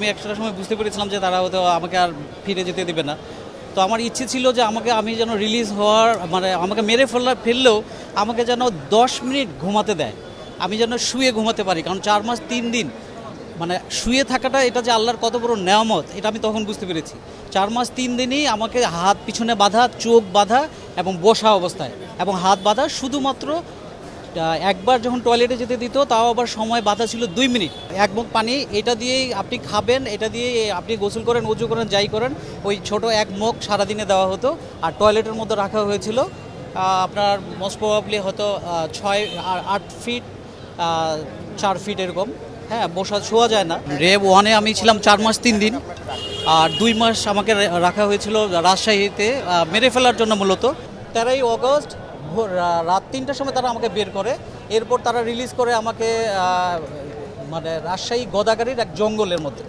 আমি একটা সময় বুঝতে পেরেছিলাম যে তারা হয়তো আমাকে আর ফিরে যেতে দেবে না। তো আমার ইচ্ছে ছিল যে আমি যেন রিলিজ হওয়ার মানে আমাকে মেরে ফেললেও আমাকে যেন 10 মিনিট ঘুমাতে দেয়, আমি যেন শুয়ে ঘুমাতে পারি। কারণ 4 মাস 3 দিন মানে শুয়ে থাকাটা, এটা যে আল্লাহর কত বড় নেয়ামত, এটা আমি তখন বুঝতে পেরেছি। 4 মাস 3 দিনই আমাকে হাত পিছনে বাঁধা, চোখ বাঁধা এবং বসা অবস্থায় এবং হাত বাঁধা, শুধুমাত্র একবার যখন টয়লেটে যেতে দিত তাও আবার সময় বাঁধা ছিল 2 মিনিট। এক মুখ পানি, এটা দিয়েই আপনি খাবেন, এটা দিয়েই আপনি গোসল করেন, উজু করেন, যাই করেন, ওই ছোট এক মুখ সারাদিনে দেওয়া হতো। আর টয়লেটের মধ্যে রাখা হয়েছিল আপনার মোস্ট প্রবাবলি হয়তো 6-8 ফিট 4 ফিট এরকম। হ্যাঁ, শোয়া যায় না। রেব 1-এ আমি ছিলাম 4 মাস 3 দিন, আর 2 মাস আমাকে রাখা হয়েছিল রাজশাহীতে মেরে ফেলার জন্য। মূলত 13ই অগস্ট রাত 3টার সময় তারা আমাকে বের করে। এরপর তারা রিলিজ করে আমাকে মানে রাজশাহী গোদাগাড়ির এক জঙ্গলের মধ্যে।